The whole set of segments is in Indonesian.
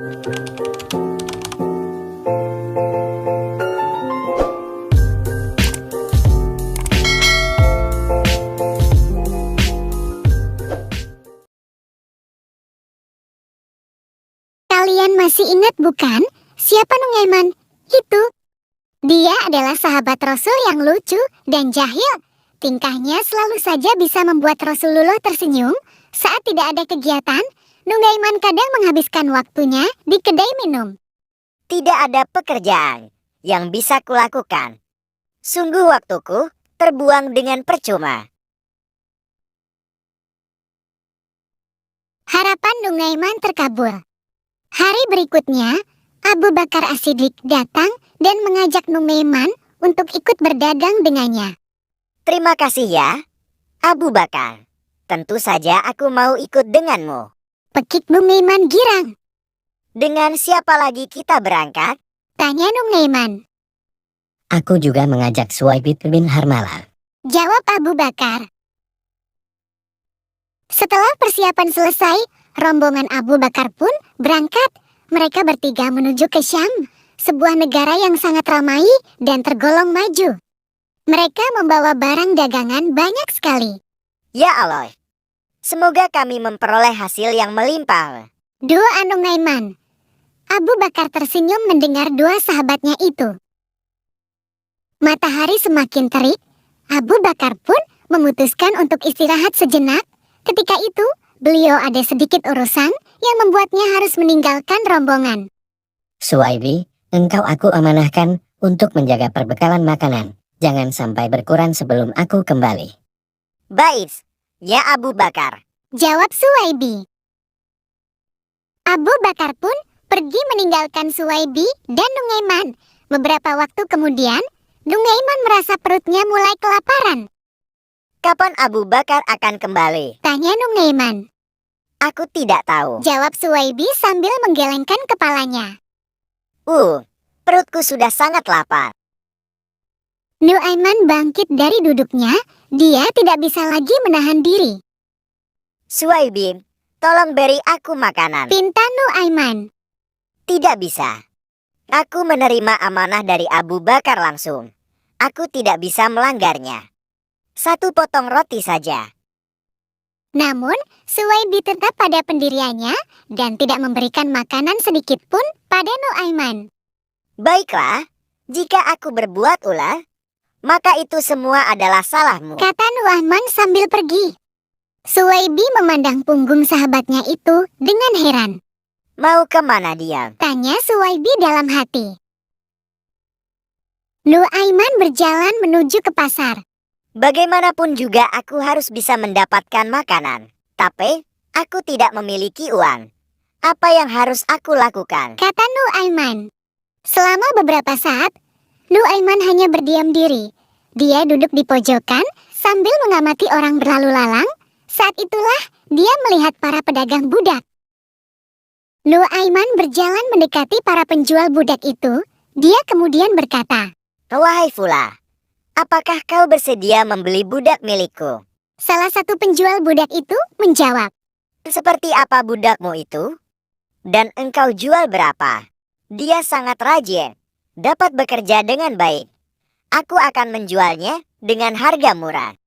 Kalian masih ingat bukan? Siapa Nungaiman? Itu. Dia adalah sahabat Rasul yang lucu dan jahil. Tingkahnya selalu saja bisa membuat Rasulullah tersenyum. Saat tidak ada kegiatan, Nungaiman kadang menghabiskan waktunya di kedai minum. Tidak ada pekerjaan yang bisa kulakukan. Sungguh waktuku terbuang dengan percuma. Harapan Nungaiman terkabul. Hari berikutnya, Abu Bakar As-Siddiq datang dan mengajak Nungaiman untuk ikut berdagang dengannya. Terima kasih ya, Abu Bakar. Tentu saja aku mau ikut denganmu. Pekik Nungaiman girang. Dengan siapa lagi kita berangkat? Tanya Nungaiman. Aku juga mengajak Suwaibit bin Harmalah. Jawab Abu Bakar. Setelah persiapan selesai, rombongan Abu Bakar pun berangkat. Mereka bertiga menuju ke Syam, sebuah negara yang sangat ramai dan tergolong maju. Mereka membawa barang dagangan banyak sekali. Ya Allah, semoga kami memperoleh hasil yang melimpah. Doa Nungaiman. Abu Bakar tersenyum mendengar doa sahabatnya itu. Matahari semakin terik, Abu Bakar pun memutuskan untuk istirahat sejenak. Ketika itu, beliau ada sedikit urusan yang membuatnya harus meninggalkan rombongan. Suwaibi, engkau aku amanahkan untuk menjaga perbekalan makanan. Jangan sampai berkurang sebelum aku kembali. Baik, ya Abu Bakar. Jawab Suwaibi. Abu Bakar pun pergi meninggalkan Suwaibi dan Nungaiman. Beberapa waktu kemudian, Nungaiman merasa perutnya mulai kelaparan. Kapan Abu Bakar akan kembali? Tanya Nungaiman. Aku tidak tahu. Jawab Suwaibi sambil menggelengkan kepalanya. Perutku sudah sangat lapar. Nuaiman bangkit dari duduknya. Dia tidak bisa lagi menahan diri. Suwaibi, tolong beri aku makanan. Pinta Nuaiman. Tidak bisa. Aku menerima amanah dari Abu Bakar langsung. Aku tidak bisa melanggarnya. 1 potong roti saja. Namun, Suwaibi tetap pada pendiriannya dan tidak memberikan makanan sedikit pun pada Nuaiman. Baiklah, jika aku berbuat ulah, maka itu semua adalah salahmu. Kata Nuaiman sambil pergi. Suwaibi memandang punggung sahabatnya itu dengan heran. Mau kemana dia? Tanya Suwaibi dalam hati. Nuaiman berjalan menuju ke pasar. Bagaimanapun juga aku harus bisa mendapatkan makanan. Tapi, aku tidak memiliki uang. Apa yang harus aku lakukan? Kata Nuaiman. Selama beberapa saat, Nuaiman hanya berdiam diri. Dia duduk di pojokan sambil mengamati orang berlalu lalang. Saat itulah dia melihat para pedagang budak. Nuaiman berjalan mendekati para penjual budak itu. Dia kemudian berkata, Wahai Fula, apakah kau bersedia membeli budak milikku? Salah satu penjual budak itu menjawab, Seperti apa budakmu itu? Dan engkau jual berapa? Dia sangat rajin, dapat bekerja dengan baik. Aku akan menjualnya dengan harga murah.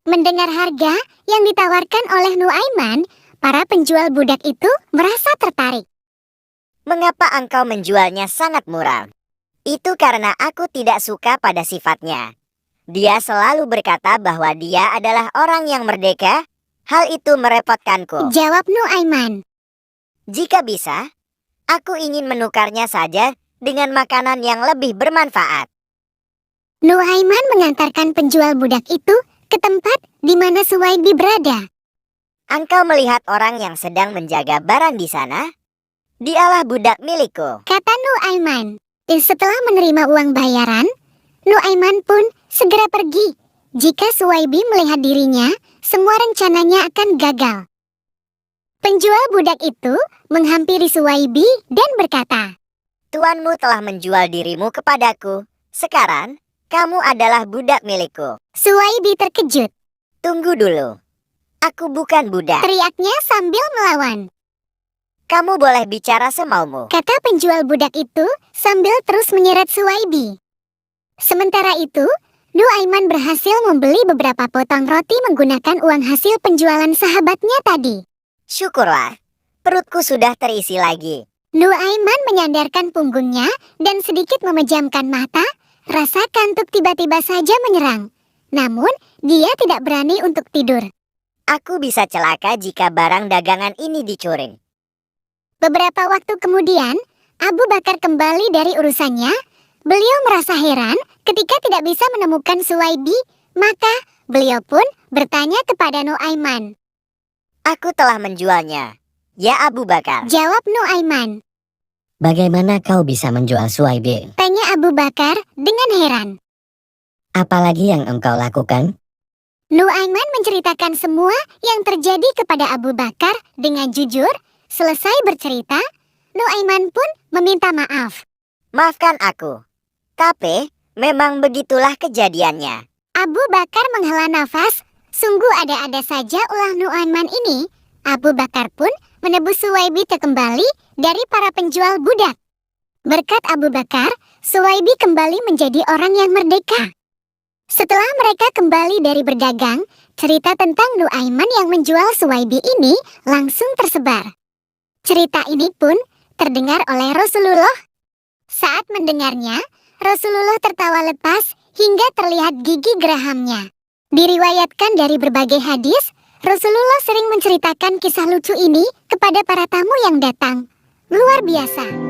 Mendengar harga yang ditawarkan oleh Nuaiman, para penjual budak itu merasa tertarik. Mengapa engkau menjualnya sangat murah? Itu karena aku tidak suka pada sifatnya. Dia selalu berkata bahwa dia adalah orang yang merdeka. Hal itu merepotkanku. Jawab Nuaiman. Jika bisa, aku ingin menukarnya saja dengan makanan yang lebih bermanfaat. Nuaiman mengantarkan penjual budak itu ke tempat di mana Suwaibi berada. Engkau melihat orang yang sedang menjaga barang di sana? Dialah budak milikku. Kata Nuaiman. Dan setelah menerima uang bayaran, Nuaiman pun segera pergi. Jika Suwaibi melihat dirinya, semua rencananya akan gagal. Penjual budak itu menghampiri Suwaibi dan berkata, Tuanmu telah menjual dirimu kepadaku. Sekarang, kamu adalah budak milikku. Suwaibi terkejut. Tunggu dulu. Aku bukan budak. Teriaknya sambil melawan. Kamu boleh bicara semaumu. kata penjual budak itu sambil terus menyeret Suwaibi. Sementara itu, Nuaiman berhasil membeli beberapa potong roti menggunakan uang hasil penjualan sahabatnya tadi. Syukurlah, perutku sudah terisi lagi. Nuaiman menyandarkan punggungnya dan sedikit memejamkan mata, rasa kantuk tiba-tiba saja menyerang. Namun, dia tidak berani untuk tidur. Aku bisa celaka jika barang dagangan ini dicuri. Beberapa waktu kemudian, Abu Bakar kembali dari urusannya. Beliau merasa heran ketika tidak bisa menemukan Suwaibi, maka beliau pun bertanya kepada Nuaiman. Aku telah menjualnya. Ya Abu Bakar. Jawab Nuaiman. Bagaimana kau bisa menjual Suwaibi? Tanya Abu Bakar dengan heran. Apalagi yang engkau lakukan? Nuaiman menceritakan semua yang terjadi kepada Abu Bakar dengan jujur. Selesai bercerita, Nuaiman pun meminta maaf. Maafkan aku. Tapi, memang begitulah kejadiannya. Abu Bakar menghela nafas. Sungguh ada-ada saja ulah Nuaiman ini. Abu Bakar pun menebus Suwaibi kembali dari para penjual budak. Berkat Abu Bakar, Suwaibi kembali menjadi orang yang merdeka. Setelah mereka kembali dari berdagang, cerita tentang Nuaiman yang menjual Suwaibi ini langsung tersebar. Cerita ini pun terdengar oleh Rasulullah. Saat mendengarnya, Rasulullah tertawa lepas hingga terlihat gigi gerahamnya. Diriwayatkan dari berbagai hadis, Rasulullah sering menceritakan kisah lucu ini kepada para tamu yang datang. Luar biasa.